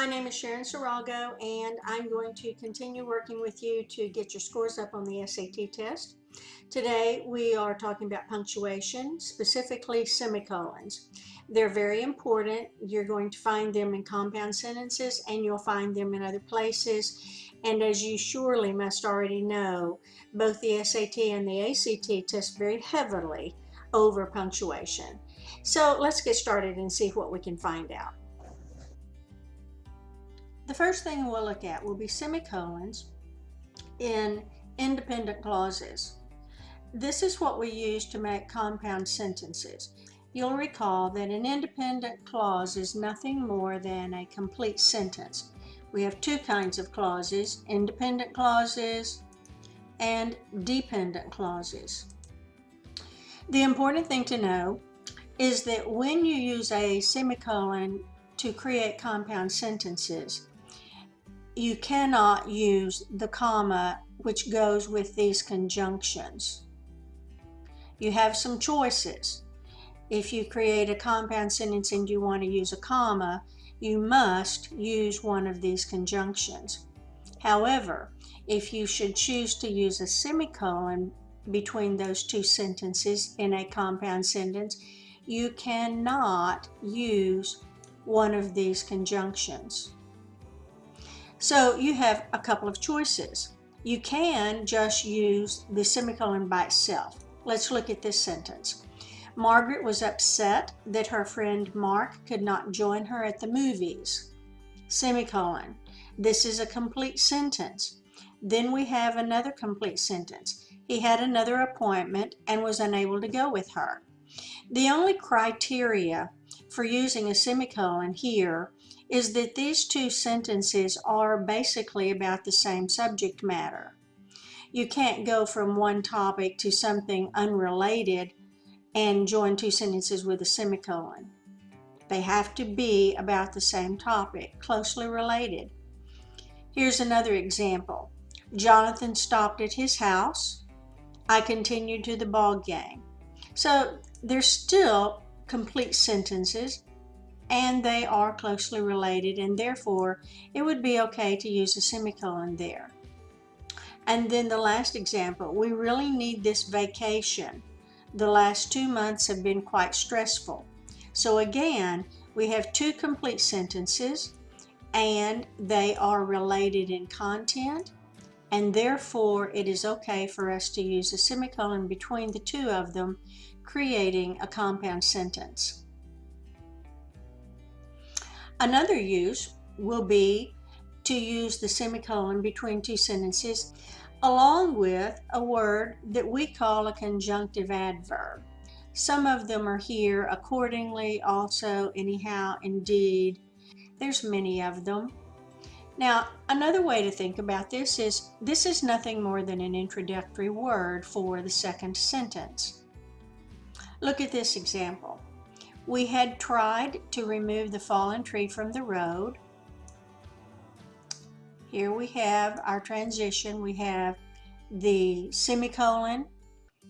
My name is Sharon Sarago, and I'm going to continue working with you to get your scores up on the SAT test. Today we are talking about punctuation, specifically semicolons. They're very important. You're going to find them in compound sentences and you'll find them in other places. And as you surely must already know, both the SAT and the ACT test very heavily over punctuation. So let's get started and see what we can find out. The first thing we'll look at will be semicolons in independent clauses. This is what we use to make compound sentences. You'll recall that an independent clause is nothing more than a complete sentence. We have two kinds of clauses, independent clauses and dependent clauses. The important thing to know is that when you use a semicolon to create compound sentences, you cannot use the comma which goes with these conjunctions. You have some choices. If you create a compound sentence and you want to use a comma, you must use one of these conjunctions. However, if you should choose to use a semicolon between those two sentences in a compound sentence, you cannot use one of these conjunctions. So you have a couple of choices. You can just use the semicolon by itself. Let's look at this sentence. Margaret was upset that her friend Mark could not join her at the movies. Semicolon. This is a complete sentence. Then we have another complete sentence. He had another appointment and was unable to go with her. The only criteria for using a semicolon here is that these two sentences are basically about the same subject matter. You can't go from one topic to something unrelated and join two sentences with a semicolon. They have to be about the same topic, closely related. Here's another example. Jonathan stopped at his house. I continued to the ball game. So they're still complete sentences, and they are closely related, and therefore it would be okay to use a semicolon there. And then the last example, we really need this vacation. The last 2 months have been quite stressful. So again, we have two complete sentences, and they are related in content, and therefore it is okay for us to use a semicolon between the two of them, creating a compound sentence. Another use will be to use the semicolon between two sentences along with a word that we call a conjunctive adverb. Some of them are here: accordingly, also, anyhow, indeed. There's many of them. Now, another way to think about this is nothing more than an introductory word for the second sentence. Look at this example. We had tried to remove the fallen tree from the road. Here we have our transition. We have the semicolon,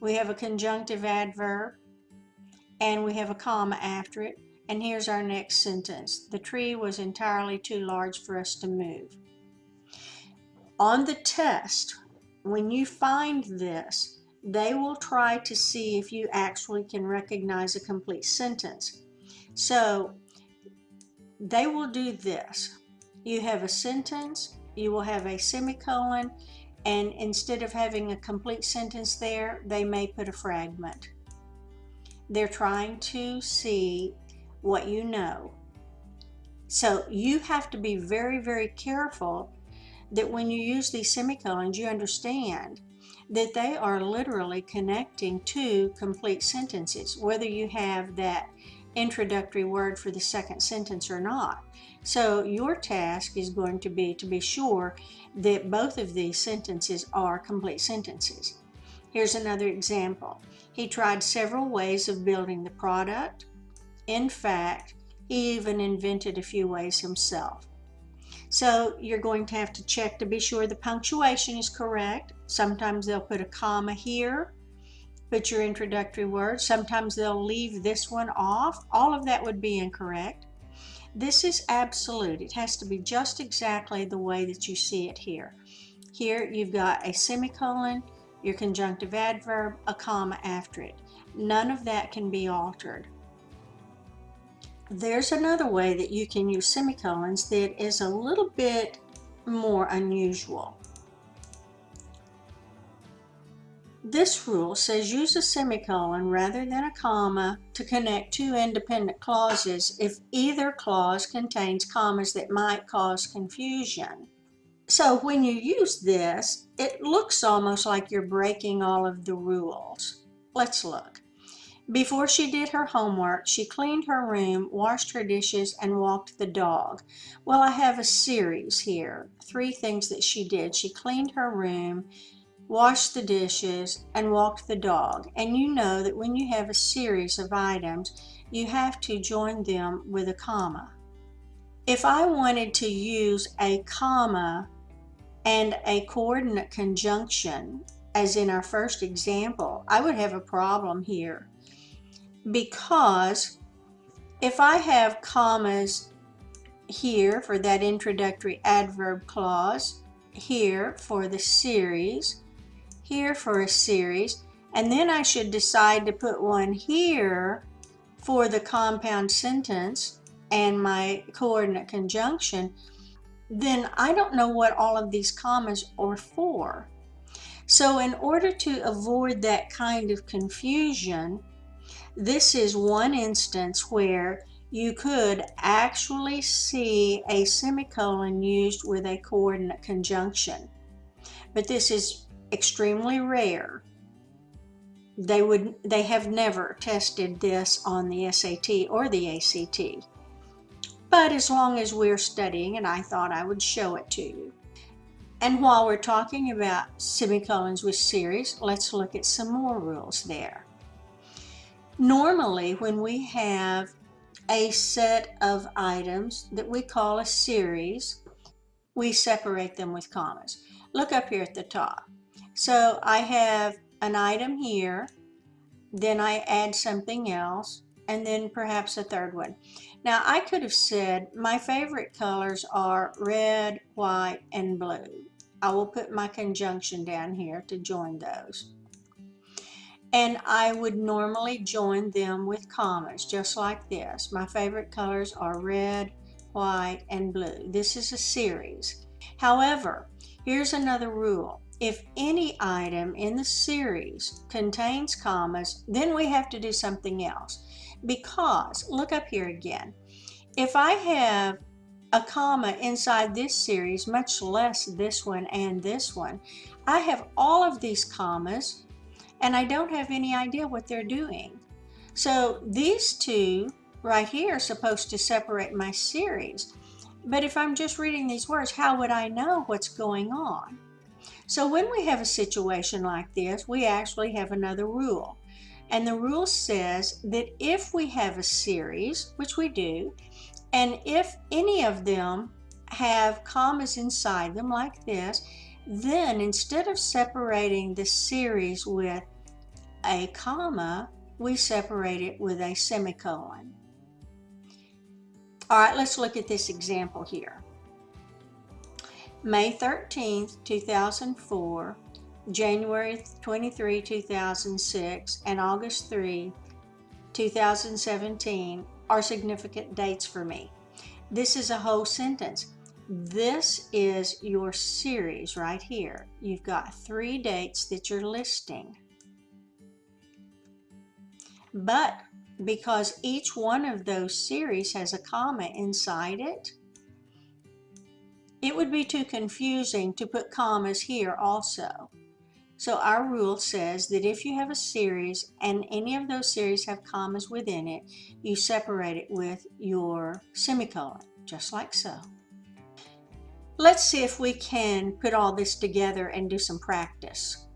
we have a conjunctive adverb, and we have a comma after it. And here's our next sentence. The tree was entirely too large for us to move. On the test, when you find this, they will try to see if you actually can recognize a complete sentence. So they will do this. You have a sentence, you will have a semicolon, and instead of having a complete sentence there, they may put a fragment. They're trying to see what you know. So you have to be very, very careful that when you use these semicolons, you understand that they are literally connecting two complete sentences, whether you have that introductory word for the second sentence or not. So your task is going to be sure that both of these sentences are complete sentences. Here's another example. He tried several ways of building the product. In fact, he even invented a few ways himself. So you're going to have to check to be sure the punctuation is correct. Sometimes they'll put a comma here, put your introductory word. Sometimes they'll leave this one off. All of that would be incorrect. This is absolute. It has to be just exactly the way that you see it here. Here you've got a semicolon, your conjunctive adverb, a comma after it. None of that can be altered. There's another way that you can use semicolons that is a little bit more unusual. This rule says use a semicolon rather than a comma to connect two independent clauses if either clause contains commas that might cause confusion. So when you use this, it looks almost like you're breaking all of the rules. Let's look. Before she did her homework, she cleaned her room, washed her dishes, and walked the dog. Well, I have a series here. 3 things that she did. She cleaned her room, washed the dishes, and walked the dog. And you know that when you have a series of items, you have to join them with a comma. If I wanted to use a comma and a coordinate conjunction, as in our first example, I would have a problem here. Because if I have commas here for that introductory adverb clause, here for the series, here for a series, and then I should decide to put one here for the compound sentence and my coordinate conjunction, then I don't know what all of these commas are for. So in order to avoid that kind of confusion, this is one instance where you could actually see a semicolon used with a coordinate conjunction. But this is extremely rare. They have never tested this on the SAT or the ACT. But as long as we're studying, and I thought I would show it to you. And while we're talking about semicolons with series, let's look at some more rules there. Normally, when we have a set of items that we call a series, we separate them with commas. Look up here at the top. So I have an item here, then I add something else, and then perhaps a third one. Now I could have said my favorite colors are red, white, and blue. I will put my conjunction down here to join those. And I would normally join them with commas, just like this. My favorite colors are red, white, and blue. This is a series. However, here's another rule. If any item in the series contains commas, then we have to do something else. Because, look up here again. If I have a comma inside this series, much less this one and this one, I have all of these commas, and I don't have any idea what they're doing. So these two right here are supposed to separate my series. But if I'm just reading these words, how would I know what's going on? So when we have a situation like this, we actually have another rule. And the rule says that if we have a series, which we do, and if any of them have commas inside them like this, then instead of separating the series with a comma, we separate it with a semicolon. All right, let's look at this example here. May 13th, 2004, January 23, 2006, and August 3, 2017 are significant dates for me. This is a whole sentence. This is your series right here. You've got 3 dates that you're listing. But because each one of those series has a comma inside it, it would be too confusing to put commas here also. So our rule says that if you have a series and any of those series have commas within it, you separate it with your semicolon, just like so. Let's see if we can put all this together and do some practice.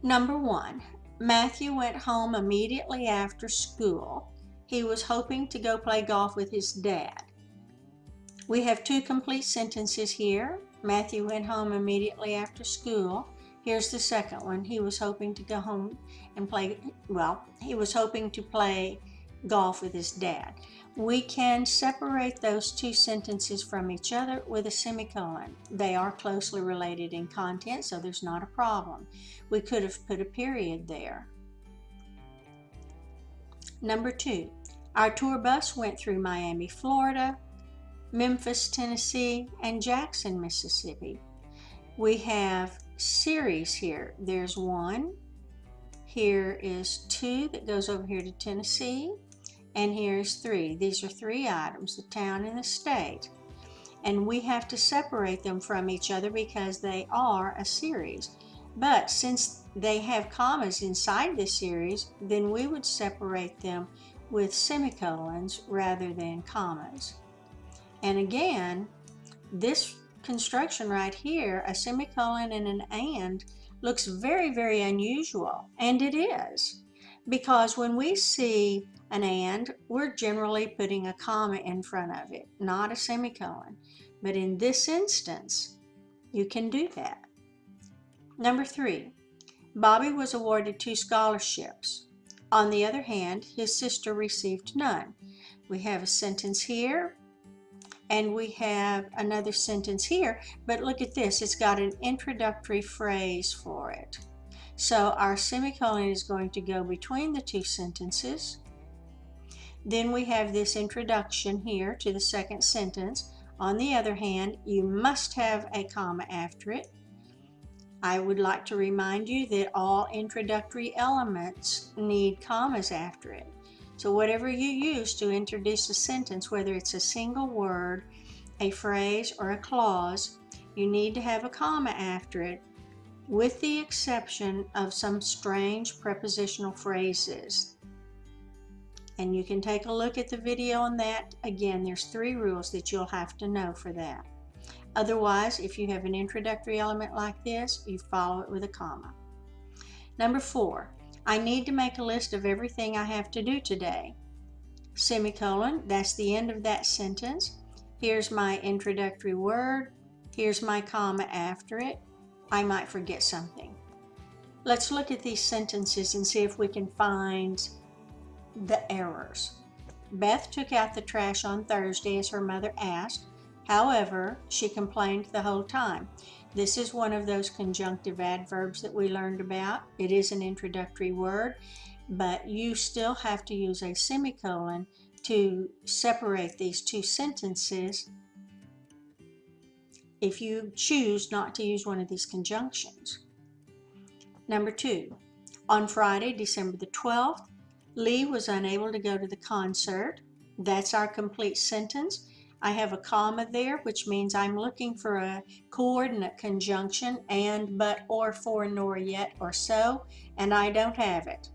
Number 1, Matthew went home immediately after school. He was hoping to go play golf with his dad. We have 2 complete sentences here. Matthew went home immediately after school. Here's the second one. He was hoping to go home and play, well, he was hoping to play golf with his dad. We can separate those two sentences from each other with a semicolon. They are closely related in content, so there's not a problem. We could have put a period there. Number 2, our tour bus went through Miami, Florida, Memphis, Tennessee, and Jackson, Mississippi. We have series here. There's 1, here is 2 that goes over here to Tennessee, and here's 3. These are 3 items, the town and the state. And we have to separate them from each other because they are a series. But since they have commas inside the series, then we would separate them with semicolons rather than commas. And again, this construction right here, a semicolon and an and, looks very, very unusual, and it is, because when we see an and, we're generally putting a comma in front of it, not a semicolon. But in this instance, you can do that. Number 3, Bobby was awarded 2 scholarships. On the other hand, his sister received none. We have a sentence here, and we have another sentence here, but look at this, it's got an introductory phrase for it. So our semicolon is going to go between the 2 sentences. Then we have this introduction here to the second sentence. On the other hand, you must have a comma after it. I would like to remind you that all introductory elements need commas after it. So whatever you use to introduce a sentence, whether it's a single word, a phrase, or a clause, you need to have a comma after it, with the exception of some strange prepositional phrases. And you can take a look at the video on that. Again, there's 3 rules that you'll have to know for that. Otherwise, if you have an introductory element like this, you follow it with a comma. Number 4, I need to make a list of everything I have to do today. Semicolon, that's the end of that sentence. Here's my introductory word. Here's my comma after it. I might forget something. Let's look at these sentences and see if we can find the errors. Beth took out the trash on Thursday as her mother asked. However, she complained the whole time. This is one of those conjunctive adverbs that we learned about. It is an introductory word, but you still have to use a semicolon to separate these 2 sentences if you choose not to use one of these conjunctions. Number 2, on Friday, December the 12th, Lee was unable to go to the concert. That's our complete sentence. I have a comma there, which means I'm looking for a coordinate conjunction, and, but, or, for, nor, yet, or so, and I don't have it.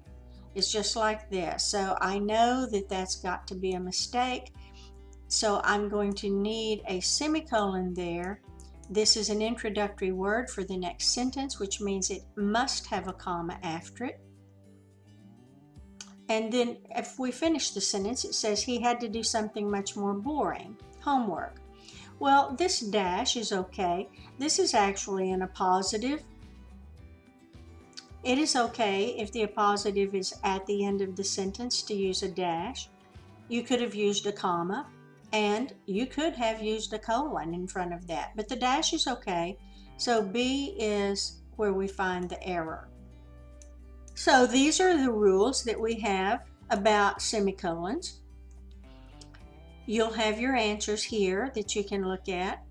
It's just like this. So I know that that's got to be a mistake. So I'm going to need a semicolon there. This is an introductory word for the next sentence, which means it must have a comma after it. And then if we finish the sentence, it says he had to do something much more boring, homework. Well, this dash is okay. This is actually in a positive. It is okay if the appositive is at the end of the sentence to use a dash. You could have used a comma, and you could have used a colon in front of that, but the dash is okay. So B is where we find the error. So these are the rules that we have about semicolons. You'll have your answers here that you can look at.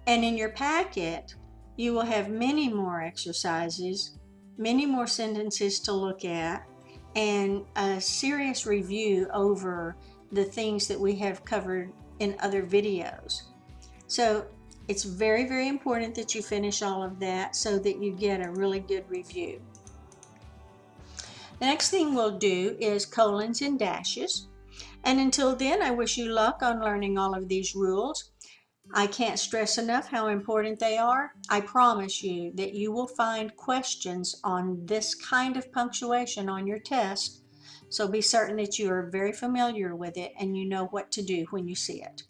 And in your packet, you will have many more exercises, many more sentences to look at, and a serious review over the things that we have covered in other videos. So it's very, very important that you finish all of that so that you get a really good review. The next thing we'll do is colons and dashes. And until then, I wish you luck on learning all of these rules. I can't stress enough how important they are. I promise you that you will find questions on this kind of punctuation on your test. So be certain that you are very familiar with it and you know what to do when you see it.